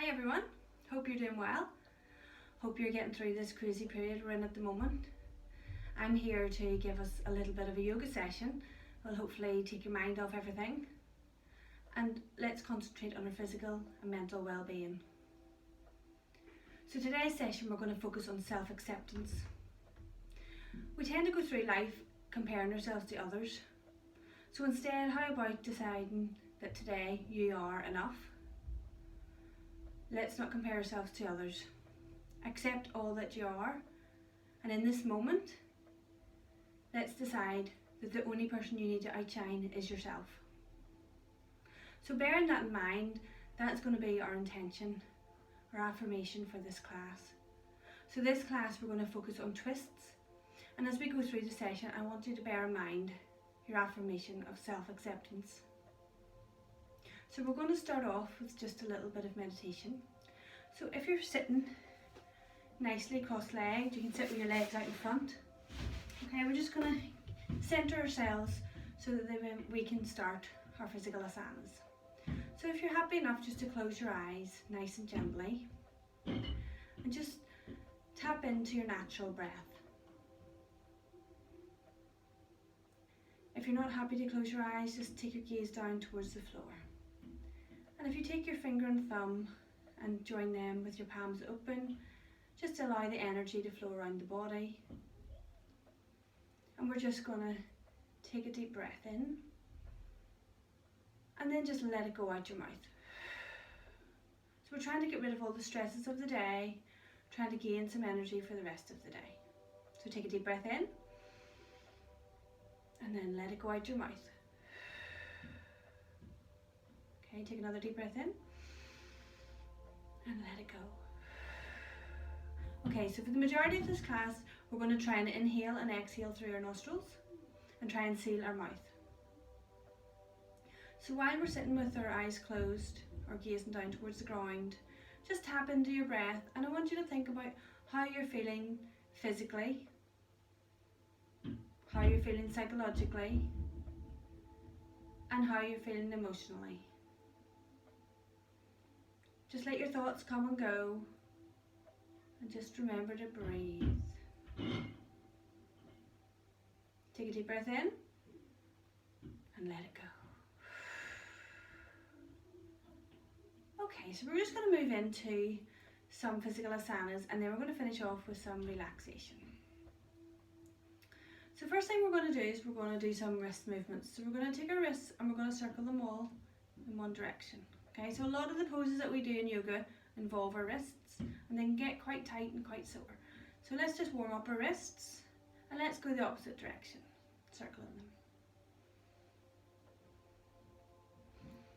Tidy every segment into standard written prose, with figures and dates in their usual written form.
Hi everyone, hope you're doing well. Hope you're getting through this crazy period we're in at the moment. I'm here to give us a little bit of a yoga session. Will hopefully take your mind off everything and let's concentrate on our physical and mental well-being. So today's session we're going to focus on self-acceptance. We tend to go through life comparing ourselves to others. So instead, how about deciding that today you are enough? Let's not compare ourselves to others. Accept all that you are, and in this moment, let's decide that the only person you need to outshine is yourself. So bearing that in mind, that's going to be our intention, our affirmation for this class. So this class we're going to focus on twists, and as we go through the session, I want you to bear in mind your affirmation of self-acceptance. So we're going to start off with just a little bit of meditation. So if you're sitting nicely cross-legged, you can sit with your legs out in front. Okay, we're just going to centre ourselves so that we can start our physical asanas. So if you're happy enough just to close your eyes nice and gently and just tap into your natural breath. If you're not happy to close your eyes, just take your gaze down towards the floor. And if you take your finger and thumb and join them with your palms open, just allow the energy to flow around the body. And we're just going to take a deep breath in and then just let it go out your mouth. So we're trying to get rid of all the stresses of the day, trying to gain some energy for the rest of the day. So take a deep breath in and then let it go out your mouth. Okay, take another deep breath in and let it go. Okay, so for the majority of this class, we're going to try and inhale and exhale through our nostrils and try and seal our mouth. So while we're sitting with our eyes closed or gazing down towards the ground, just tap into your breath, and I want you to think about how you're feeling physically, how you're feeling psychologically, and how you're feeling emotionally. Just let your thoughts come and go, and just remember to breathe. Take a deep breath in and let it go. Okay, so we're just going to move into some physical asanas, and then we're going to finish off with some relaxation. So first thing we're going to do is we're going to do some wrist movements. So we're going to take our wrists and we're going to circle them all in one direction. Okay, so a lot of the poses that we do in yoga involve our wrists, and they can get quite tight and quite sore. So let's just warm up our wrists and let's go the opposite direction, circling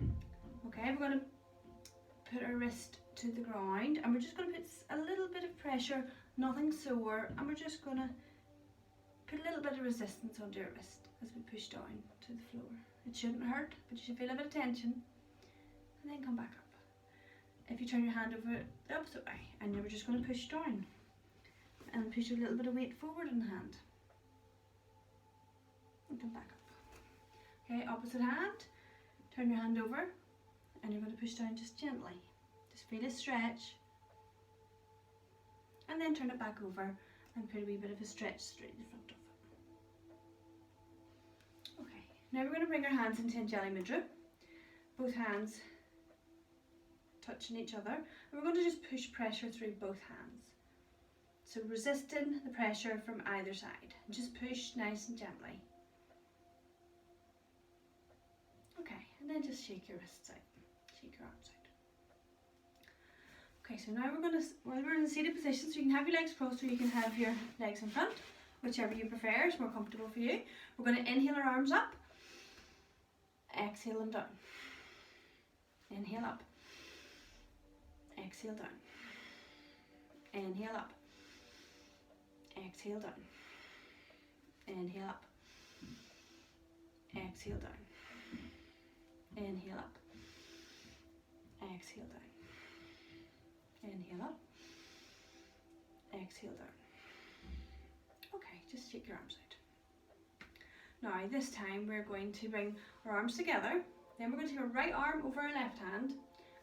them. Okay, we're going to put our wrist to the ground and we're just going to put a little bit of pressure, nothing sore, and we're just going to put a little bit of resistance onto your wrist as we push down to the floor. It shouldn't hurt, but you should feel a bit of tension. And then come back up. If you turn your hand over the opposite way, and you're just going to push down and push a little bit of weight forward in the hand and come back up. Okay, opposite hand, turn your hand over and you're going to push down just gently. Just feel a stretch and then turn it back over and put a wee bit of a stretch straight in front of it. Okay, now we're going to bring our hands into Anjali Mudra. Both hands touching each other, and we're going to just push pressure through both hands. So resisting the pressure from either side, and just push nice and gently. Okay, and then just shake your wrists out, shake your arms out. Okay, so now we're in the seated position, so you can have your legs crossed or you can have your legs in front, whichever you prefer is more comfortable for you. We're going to inhale our arms up, exhale them down. Inhale up. Exhale down. Inhale up. Exhale down. Inhale up. Exhale down. Inhale up. Exhale down. Inhale up. Exhale down. Okay, just shake your arms out. Now this time we're going to bring our arms together. Then we're going to take our right arm over our left hand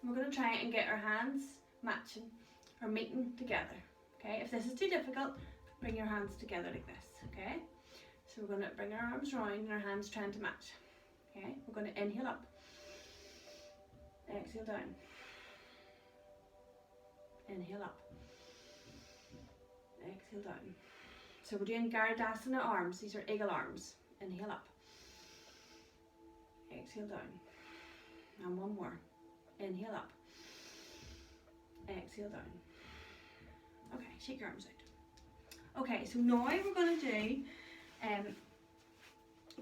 And we're going to try and get our hands matching or meeting together. Okay, if this is too difficult, bring your hands together like this. Okay, so we're going to bring our arms round and our hands trying to match. Okay, we're going to inhale up, exhale down, inhale up, exhale down. So we're doing Garudasana arms. These are eagle arms. Inhale up, exhale down, and one more. Inhale up, exhale down. Okay, shake your arms out. Okay, so now we're going to do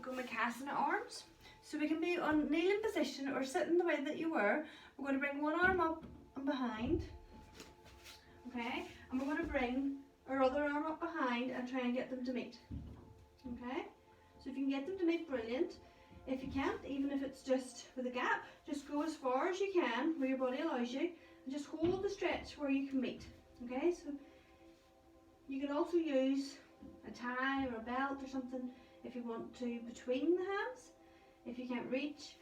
Gomakasana arms. So we can be on kneeling position or sitting the way that you were. We're going to bring one arm up and behind. Okay, and we're going to bring our other arm up behind and try and get them to meet. Okay, so if you can get them to meet, brilliant. If you can't, even if it's just with a gap, just go as far as you can where your body allows you and just hold the stretch where you can meet. Okay, so you can also use a tie or a belt or something if you want to between the hands, if you can't reach,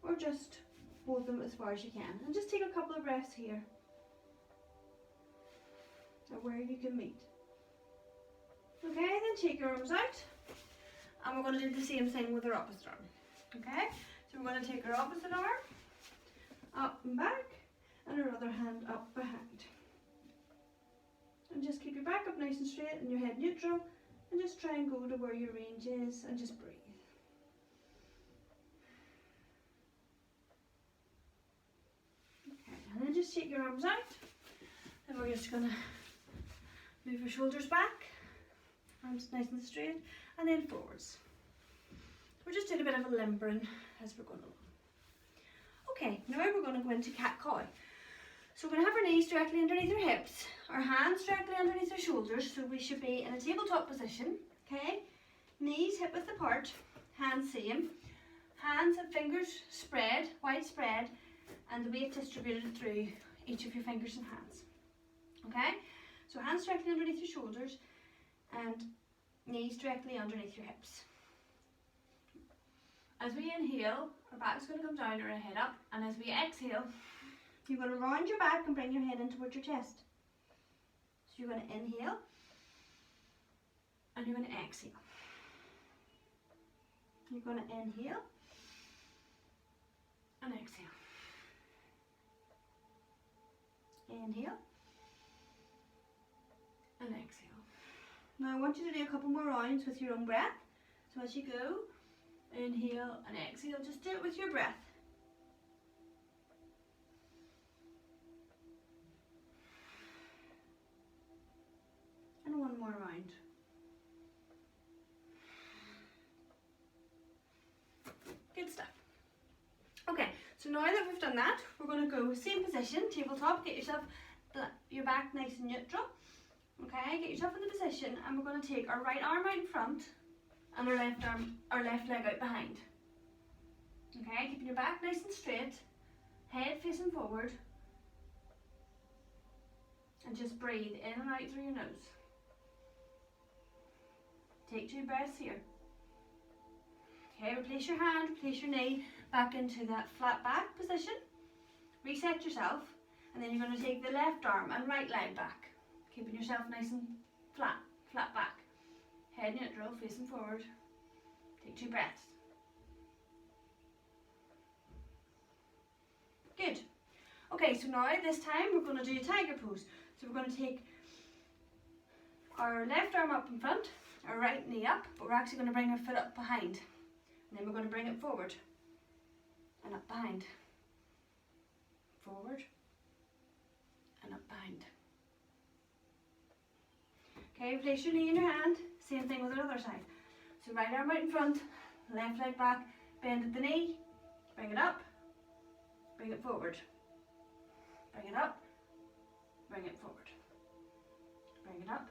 or just hold them as far as you can. And just take a couple of breaths here at where you can meet. Okay, then shake your arms out. And we're going to do the same thing with our opposite arm. Okay, so we're going to take our opposite arm up and back and our other hand up behind. And just keep your back up nice and straight and your head neutral, and just try and go to where your range is and just breathe. Okay, and then just shake your arms out. And we're just going to move your shoulders back, arms nice and straight, and then forwards. We're just doing a bit of a limbering as we're going along. Okay, now we're going to go into cat-cow. So we're going to have our knees directly underneath our hips, our hands directly underneath our shoulders, so we should be in a tabletop position. Okay, knees hip width apart, hands same, hands and fingers spread, wide spread, and the weight distributed through each of your fingers and hands. Okay, so hands directly underneath your shoulders and knees directly underneath your hips. As we inhale, our back is going to come down or our head up, and as we exhale, you're going to round your back and bring your head in towards your chest. So you're going to inhale and you're going to exhale. You're going to inhale and exhale. Inhale and exhale. Now I want you to do a couple more rounds with your own breath. So as you go, inhale and exhale, just do it with your breath. And one more round. Good stuff. Okay, so now that we've done that, we're going to go same position, tabletop, get yourself your back nice and neutral. Okay, get yourself in the position, and we're going to take our right arm out in front and our left leg out behind. Okay, keeping your back nice and straight, head facing forward, and just breathe in and out through your nose. Take 2 breaths here. Okay, replace your hand, replace your knee back into that flat back position. Reset yourself, and then you're going to take the left arm and right leg back, keeping yourself nice and flat back. Head neutral, facing forward. Take 2 breaths. Good. Okay, so now this time we're going to do a tiger pose. So we're going to take our left arm up in front, our right knee up, but we're actually going to bring our foot up behind. And then we're going to bring it forward and up behind. Forward and up behind. Okay, place your knee in your hand. Same thing with the other side. So right arm out in front, left leg back, bend at the knee, bring it up, bring it forward. Bring it up, bring it forward. Bring it up,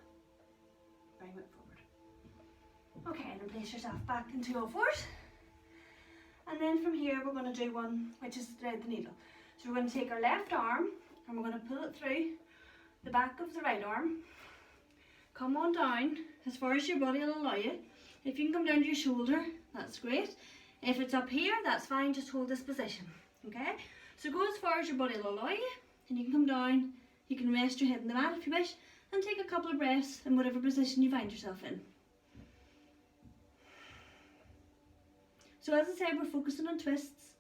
bring it forward. Okay, and then place yourself back into all fours. And then from here we're going to do one which is thread the needle. So we're going to take our left arm and we're going to pull it through the back of the right arm. Come on down as far as your body will allow you. If you can come down to your shoulder, that's great. If it's up here, that's fine, just hold this position. Okay? So go as far as your body will allow you, and you can come down, you can rest your head on the mat if you wish, and take a couple of breaths in whatever position you find yourself in. So as I said, we're focusing on twists.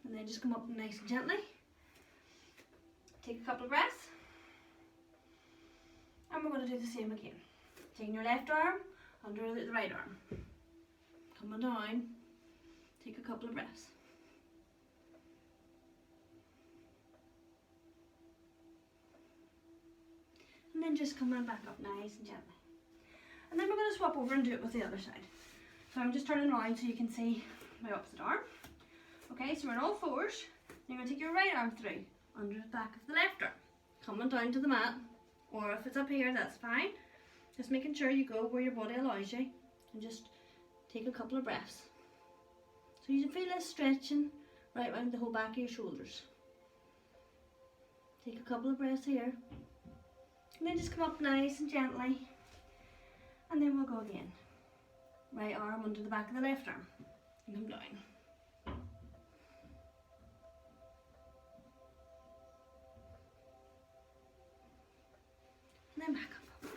And then just come up nice and gently. Take a couple of breaths. And we're going to do the same again. Taking your left arm under the right arm. Coming down. Take a couple of breaths. And then just coming back up nice and gently. And then we're going to swap over and do it with the other side. So I'm just turning around so you can see my opposite arm. Okay, so we're on all fours. You're going to take your right arm through under the back of the left arm. Coming down to the mat, or if it's up here, that's fine. Just making sure you go where your body allows you, and just take a couple of breaths. So you feel this stretching right around the whole back of your shoulders. Take a couple of breaths here. And then just come up nice and gently. And then we'll go again. Right arm under the back of the left arm. And come down. And then back up.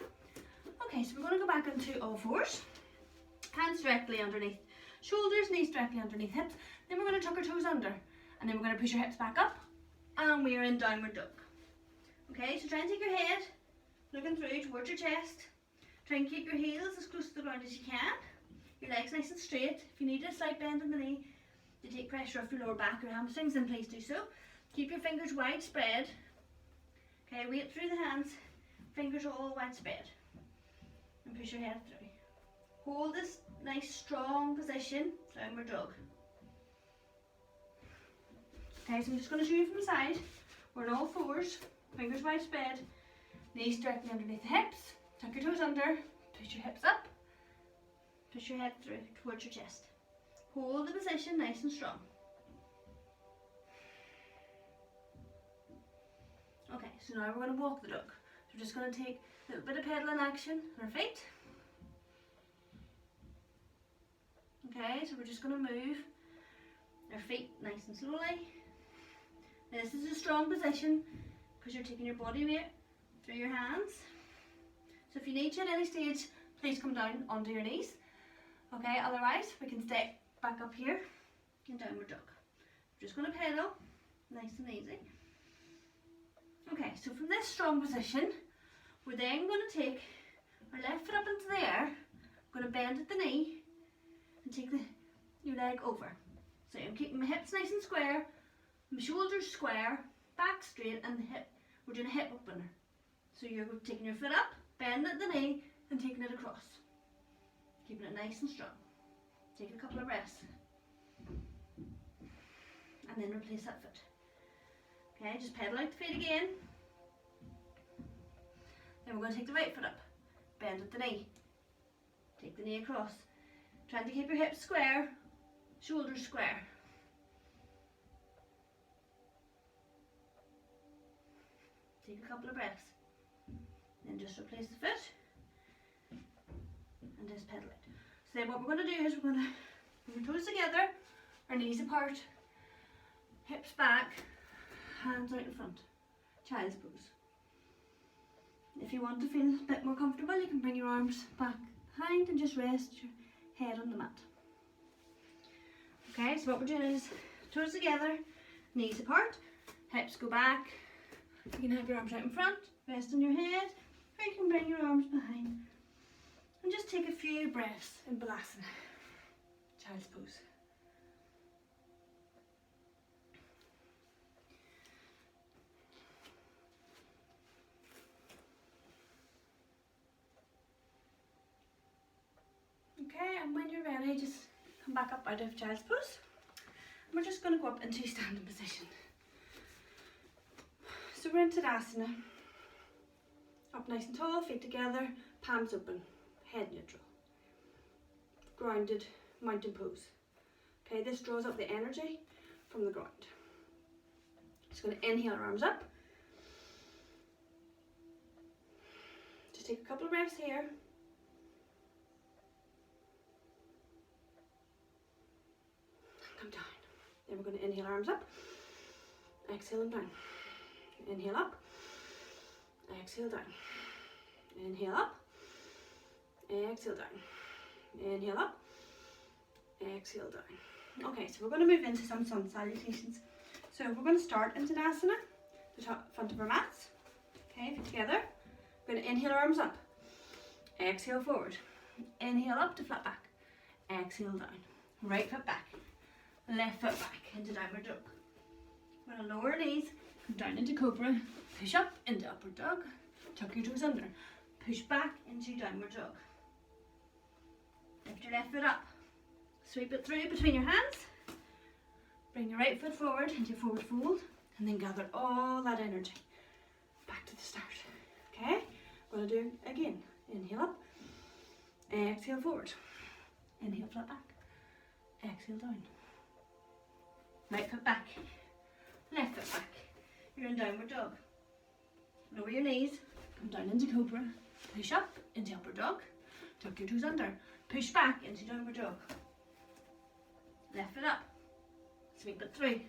Okay, so we're going to go back into all fours. Hands directly underneath shoulders, knees directly underneath hips. Then we're going to tuck our toes under. And then we're going to push our hips back up. And we are in downward dog. Okay, so try and take your head looking through towards your chest. Try and keep your heels as close to the ground as you can. Your legs nice and straight. If you need a slight bend in the knee to take pressure off your lower back or hamstrings, then please do so. Keep your fingers wide spread. Okay, weight through the hands. Fingers all wide spread. And push your head through. Hold this nice strong position, downward dog. Okay, so I'm just going to show you from the side. We're on all fours, fingers wide spread, knees directly underneath the hips. Tuck your toes under, push your hips up, push your head through towards your chest. Hold the position nice and strong. Okay, so now we're going to walk the dog. So we're just going to take a little bit of pedaling action on our feet. Okay, so we're just going to move our feet nice and slowly. Now this is a strong position because you're taking your body weight through your hands. So if you need to at any stage, please come down onto your knees. Okay, otherwise we can stay back up here in downward dog. We're just going to pedal, nice and easy. Okay, so from this strong position, we're then going to take our left foot up into the air. We're going to bend at the knee and take your leg over. So I'm keeping my hips nice and square, my shoulders square, back straight, and the hip. We're doing a hip opener. So you're taking your foot up, bend at the knee, and taking it across. Keeping it nice and strong. Take a couple of breaths. And then replace that foot. Okay, just pedal out the feet again. Then we're going to take the right foot up, bend at the knee. Take the knee across. Trying to keep your hips square, shoulders square. Take a couple of breaths. Then just replace the foot and just pedal it. So then what we're going to do is we're going to put our toes together, our knees apart, hips back, hands out in front. Child's pose. If you want to feel a bit more comfortable, you can bring your arms back behind and just rest your head on the mat. Okay, so what we're doing is toes together, knees apart, hips go back. You can have your arms out in front, rest on your head, or you can bring your arms behind and just take a few breaths in Balasana, child's pose. Okay, and when you're ready, just come back up out of child's pose. And we're just going to go up into standing position. So we're in Tadasana. Up nice and tall, feet together, palms open, head neutral. Grounded mountain pose. Okay, this draws up the energy from the ground. Just going to inhale our arms up. Just take a couple of breaths here. come down. Then we're going to inhale, arms up, exhale and down. Inhale up, exhale down. Inhale up, exhale down. Inhale up, exhale down. Okay, so we're going to move into some sun salutations. So we're going to start in Tadasana, the top front of our mats. Okay, feet together. We're going to inhale, arms up, exhale forward. Inhale up to flat back, exhale down. Right foot back, left foot back into downward dog. We're going to lower our knees, come down into cobra, push up into upward dog, tuck your toes under, push back into downward dog. Lift your left foot up, sweep it through between your hands, bring your right foot forward into forward fold, and then gather all that energy back to the start. Okay, we're going to do again. Inhale up, exhale forward, inhale flat back, exhale down. Right foot back, left foot back. You're in downward dog. Lower your knees, come down into cobra, push up into upward dog, tuck your toes under, push back into downward dog. Left foot up, sweep it through,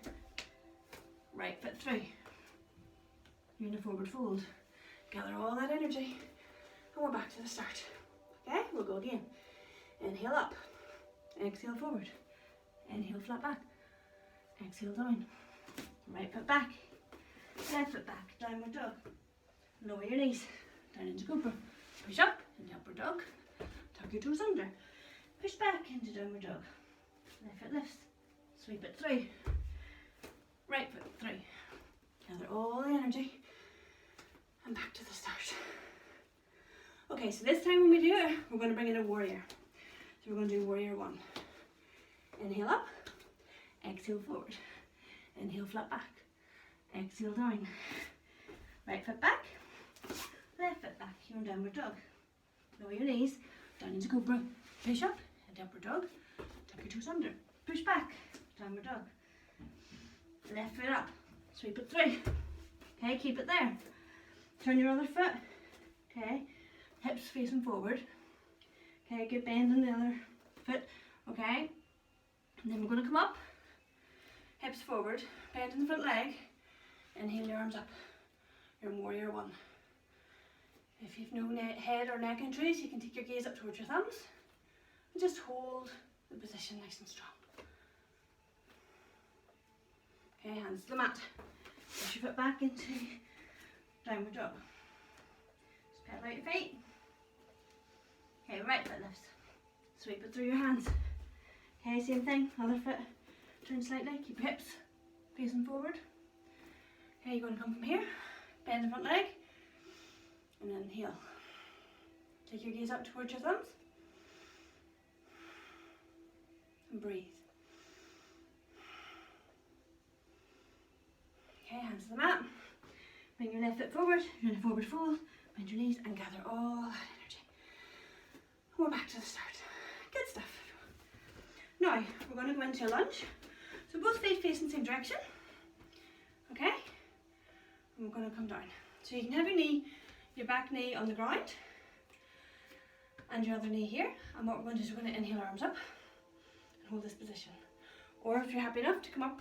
right foot through. You're in a forward fold. Gather all that energy and we're back to the start. Okay, we'll go again. Inhale up, exhale forward, inhale flat back, exhale down. Right foot back, left foot back, downward dog. Lower your knees, down into cobra, push up into upward dog, tuck your toes under, push back into downward dog. Left foot lifts, sweep it through, right foot through. Gather all the energy and back to the start. Okay, so this time when we do it, we're going to bring in a warrior. So we're going to do warrior one. Inhale up, exhale forward, inhale flat back, exhale down. Right foot back, left foot back. You're in downward dog. Lower your knees, down into cobra, push up into upward dog, tuck your toes under, push back, downward dog. Left foot up, sweep it through. Okay, keep it there. Turn your other foot. Okay, hips facing forward. Okay, good bend in the other foot. Okay, and then we're going to come up, hips forward, bend in the front leg, inhale your arms up. You're in warrior one. If you've no head or neck injuries, you can take your gaze up towards your thumbs and just hold the position nice and strong. Okay, hands to the mat. Push your foot back into downward dog. Just pedal out your feet. Okay, right foot lifts. Sweep it through your hands. Okay, same thing. Other foot. Turn slightly. Keep your hips facing forward. Okay, you're going to come from here. Bend the front leg. And then heel. Take your gaze up towards your thumbs. And breathe. Okay, hands to the mat. Bring your left foot forward. You're in a forward fold. Bend your knees and gather all that energy. And we're back to the start. Good stuff. Now, we're going to go into a lunge. So both feet facing the same direction. Okay? And we're going to come down. So you can have your back knee on the ground. And your other knee here. And what we're going to do is we're going to inhale, arms up. And hold this position. Or if you're happy enough to come up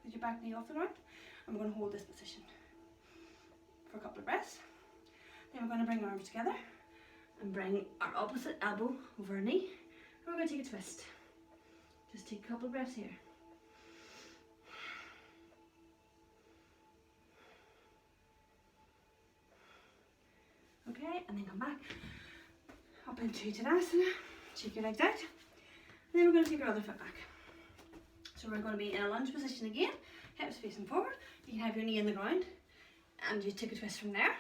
with your back knee off the ground. And we're going to hold this position for a couple of breaths. Then we're going to bring our arms together and bring our opposite elbow over our knee. And we're going to take a twist. Just take a couple of breaths here. Okay, and then come back up into Tadasana. Shake your legs out. And then we're going to take our other foot back. So we're going to be in a lunge position again. Hips facing forward. You can have your knee in the ground and you take a twist from there.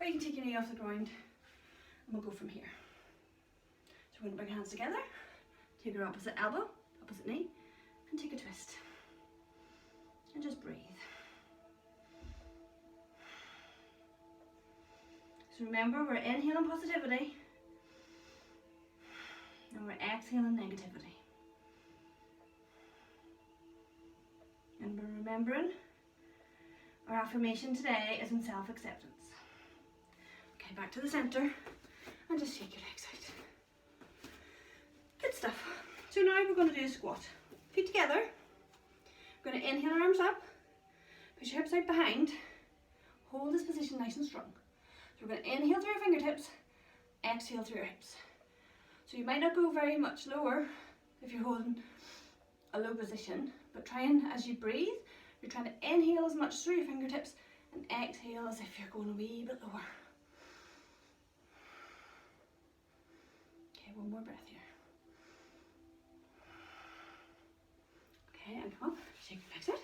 Or you can take your knee off the ground and we'll go from here. So we're going to bring hands together. Take your opposite elbow, opposite knee, and take a twist. And just breathe. So remember, we're inhaling positivity and we're exhaling negativity. And we're remembering our affirmation today is in self-acceptance. Okay, back to the center and just shake your legs out. Good stuff. So now we're going to do a squat. Feet together, We're going to inhale our arms up, push your hips out behind, hold this position nice and strong. So we're going to inhale through your fingertips, exhale through your hips. So you might not go very much lower if you're holding a low position, but try and, as you breathe, you're trying to inhale as much through your fingertips and exhale as if you're going a wee bit lower. Okay, one more breath here. Okay, and come up, shake your legs out.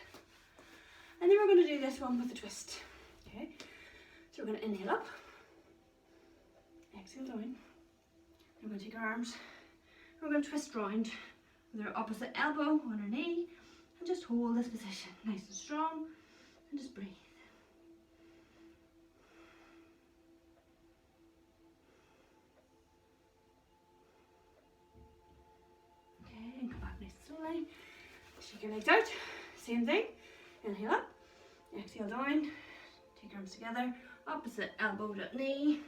And then we're going to do this one with a twist. Okay, so we're going to inhale up, exhale down. We're going to take our arms, and we're going to twist round with our opposite elbow on our knee, and just hold this position nice and strong, and just breathe. Okay, and come back nice and slowly. Shake your legs out. Same thing. Inhale up, exhale down. Take your arms together, opposite elbow to knee,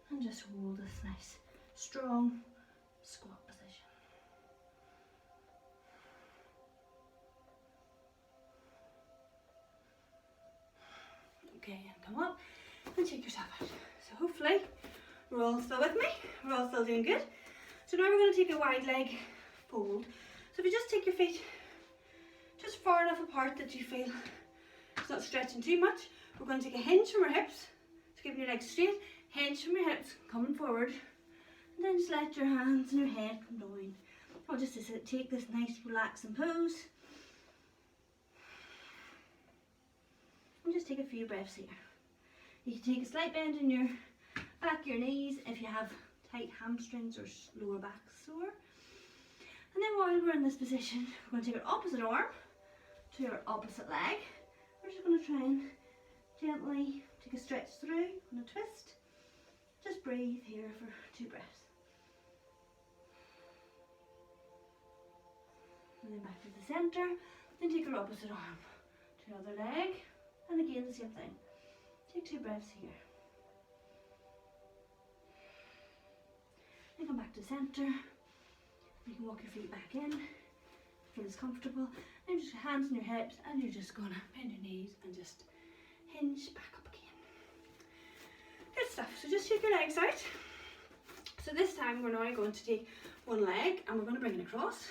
and just hold this nice, strong squat position. Okay, and come up and shake yourself out. So hopefully we're all still with me. We're all still doing good. So now we're going to take a wide leg fold. So if you just take your feet just far enough apart that you feel it's not stretching too much, we're going to take a hinge from our hips. So keeping your legs straight, hinge from your hips, coming forward, and then just let your hands and your head come down. I'll just take this nice relaxing pose. And just take a few breaths here. You can take a slight bend in your back, your knees, if you have tight hamstrings or lower back sore. And then while we're in this position, we're going to take our opposite arm to our opposite leg. We're just going to try and gently take a stretch through on a twist. Just breathe here for 2 breaths. And then back to the centre. Then take our opposite arm to the other leg. And again the same thing. Take 2 breaths here. Then come back to centre. You can walk your feet back in. Feel as comfortable. And just your hands on your hips, and you're just gonna bend your knees and just hinge back up again. Good stuff. So just shake your legs out. So this time we're now going to take one leg and we're going to bring it across.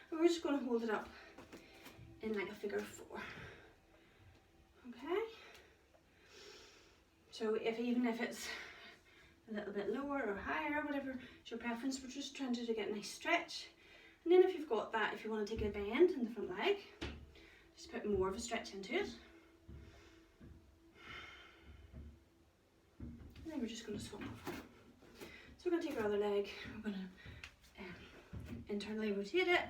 And we're just going to hold it up in like a figure 4. Okay. So even if it's a little bit lower or higher, whatever is your preference, we're just trying to get a nice stretch. And then if you've got that, if you want to take a bend in the front leg, just put more of a stretch into it. And then we're just going to swap over. So we're going to take our other leg, we're going to internally rotate it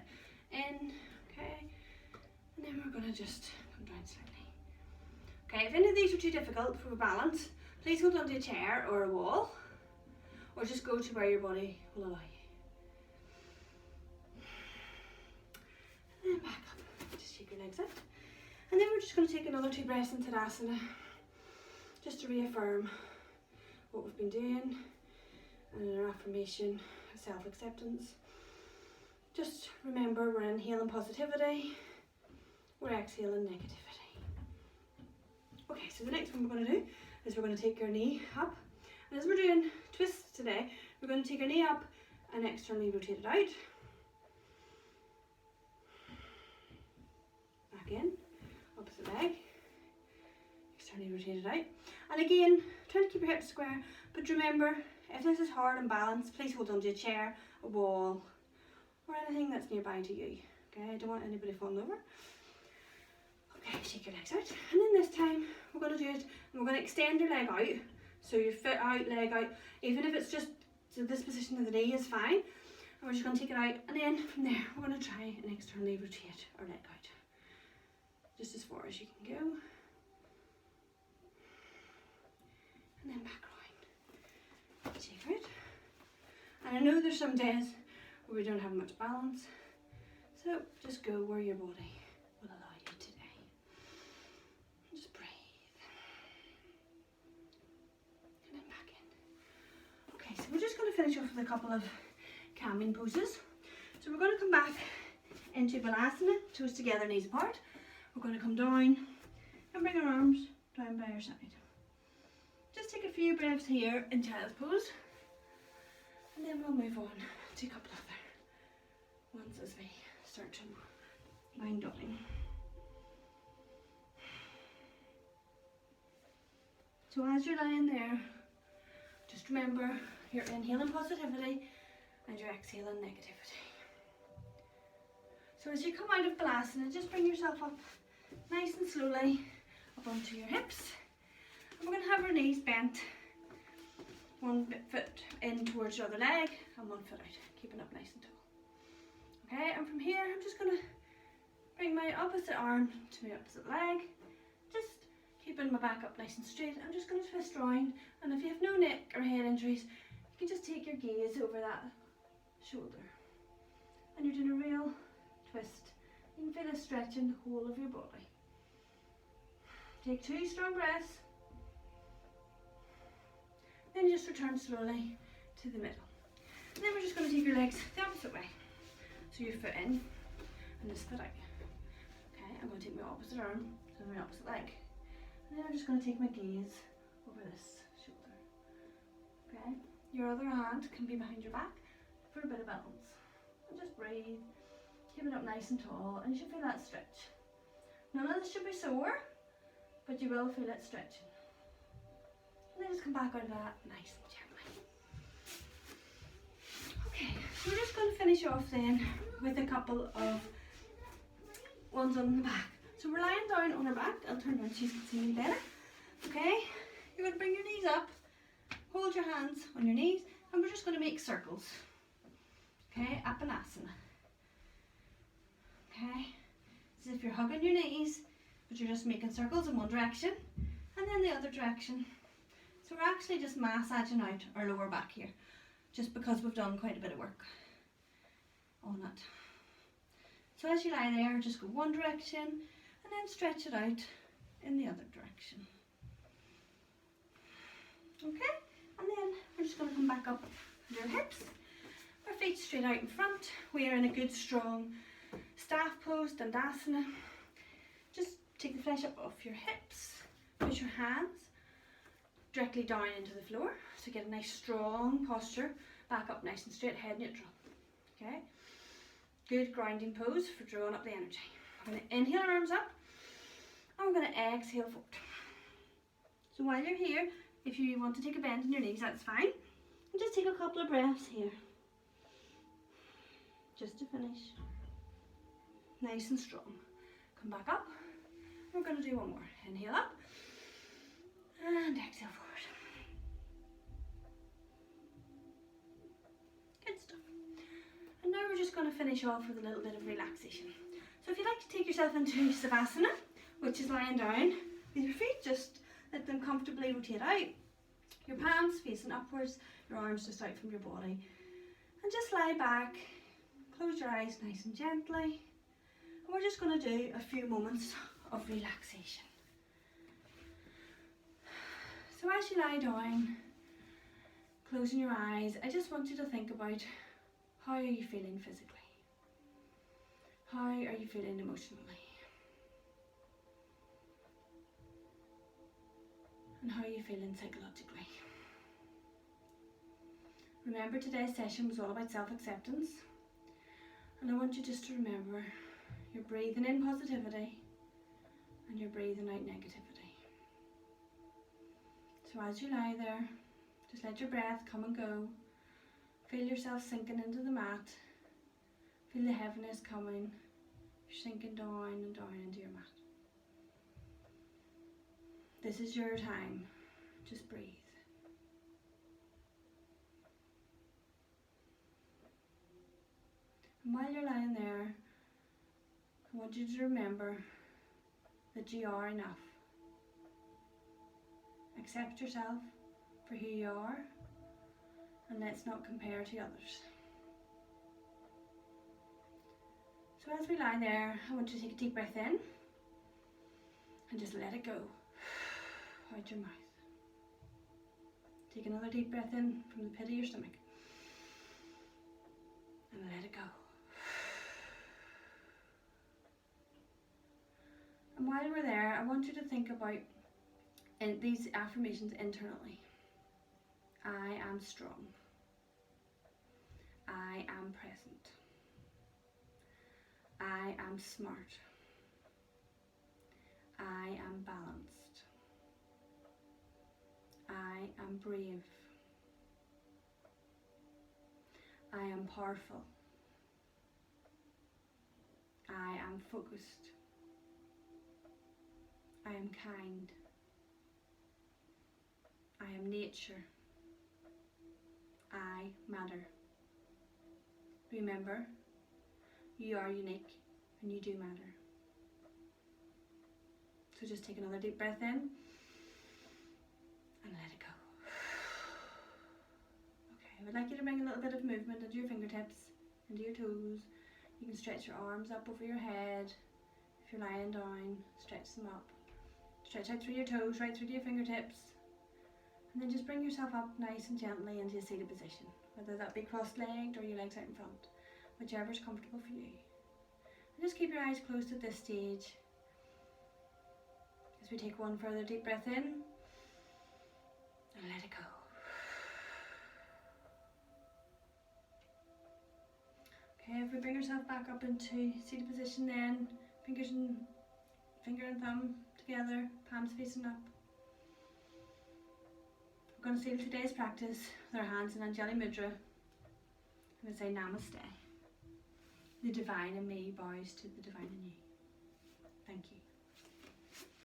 in, okay, and then we're going to just come down slightly. Okay, if any of these are too difficult for balance, please hold onto a chair or a wall, or just go to where your body will allow you. And then back up, just shake your legs out. And then we're just going to take another 2 breaths into Tadasana, just to reaffirm what we've been doing, and an affirmation of self-acceptance. Just remember, we're inhaling positivity, we're exhaling negativity. Okay, so the next one we're going to do is we're going to take your knee up, and as we're doing twists today, we're going to take our knee up and externally rotate it out. Back in, opposite leg, externally rotate it out. And again, try to keep your hips square, but remember, if this is hard and balanced, please hold onto a chair, a wall, or anything that's nearby to you. Okay, I don't want anybody falling over. Okay, shake your legs out. And then this time, we're going to do it, and we're going to extend your leg out. So your foot out, leg out. Even if it's just, so this position of the knee is fine. And we're just going to take it out, and then from there, we're going to try and externally rotate our leg out. Just as far as you can go. And then back around. Shake out. And I know there's some days where we don't have much balance, so just go where your body will allow you today. Just breathe. And then back in. Okay, so we're just going to finish off with a couple of calming poses. So we're going to come back into into Balasana, toes together, knees apart. We're going to come down and bring our arms down by our side. Just take a few breaths here in child's pose, and then we'll move on to a couple other ones as we start to wind down. So as you're lying there, just remember you're inhaling positivity and you're exhaling negativity. So as you come out of Balasana, just bring yourself up nice and slowly up onto your hips. And we're going to have our knees bent, one foot in towards your other leg and one foot out, keeping up nice and tall. Okay, and from here I'm just going to bring my opposite arm to my opposite leg, just keeping my back up nice and straight. I'm just going to twist around, and if you have no neck or head injuries, you can just take your gaze over that shoulder and you're doing a real twist. You can feel it stretching the whole of your body. Take 2 strong breaths, then just return slowly to the middle. And then we're just going to take your legs the opposite way. So your foot in and this foot out. Okay, I'm going to take my opposite arm to my opposite leg. And then I'm just going to take my gaze over this shoulder. Okay, your other hand can be behind your back for a bit of balance. And just breathe, keep it up nice and tall, and you should feel that stretch. None of this should be sore, but you will feel it stretching. And then just come back out of that nice and gently. Okay, so we're just going to finish off then with a couple of ones on the back. So we're lying down on our back. I'll turn around so you can see me better. Okay, you're going to bring your knees up, hold your hands on your knees, and we're just going to make circles. Okay, Apanasana. Okay, as if you're hugging your knees, but you're just making circles in one direction and then the other direction. So we're actually just massaging out our lower back here, just because we've done quite a bit of work on it. So as you lie there, just go one direction and then stretch it out in the other direction. Okay, and then we're just going to come back up to our hips, our feet straight out in front. We are in a good strong staff pose, Dandasana. Just take the flesh up off your hips, put your hands directly down into the floor, so get a nice strong posture, back up nice and straight, head neutral. Okay, good grounding pose for drawing up the energy. We're going to inhale our arms up, and we're going to exhale forward. So while you're here, if you want to take a bend in your knees, that's fine. And just take a couple of breaths here, just to finish. Nice and strong. Come back up. We're going to do one more. Inhale up and exhale forward. Good stuff. And now we're just going to finish off with a little bit of relaxation. So if you'd like to take yourself into Savasana, which is lying down with your feet, just let them comfortably rotate out. Your palms facing upwards, your arms just out from your body. And just lie back, close your eyes nice and gently. And we're just going to do a few moments of relaxation. So as you lie down, closing your eyes, I just want you to think about, how are you feeling physically? How are you feeling emotionally? And how are you feeling psychologically? Remember, today's session was all about self-acceptance, and I want you just to remember, you're breathing in positivity and you're breathing out negativity. So as you lie there, just let your breath come and go. Feel yourself sinking into the mat. Feel the heaviness coming. You're sinking down and down into your mat. This is your time. Just breathe. And while you're lying there, I want you to remember that you are enough. Accept yourself for who you are, and let's not compare to others. So as we lie there, I want you to take a deep breath in and just let it go out your mouth. Take another deep breath in from the pit of your stomach and let it go. And while we're there, I want you to think about these affirmations internally. I am strong. I am present. I am smart. I am balanced. I am brave. I am powerful. I am focused. I am kind. I am nature. I matter. Remember, you are unique and you do matter. So just take another deep breath in and let it go. Okay, I would like you to bring a little bit of movement into your fingertips, into your toes. You can stretch your arms up over your head. If you're lying down, stretch them up. Stretch out through your toes, right through to your fingertips. And then just bring yourself up nice and gently into a seated position. Whether that be cross-legged or your legs out in front. Whichever is comfortable for you. And just keep your eyes closed at this stage. As we take one further deep breath in. And let it go. Okay, if we bring ourselves back up into seated position then, finger and thumb together, palms facing up. We're going to seal today's practice with our hands in Anjali Mudra. And say Namaste. The divine in me bows to the divine in you. Thank you.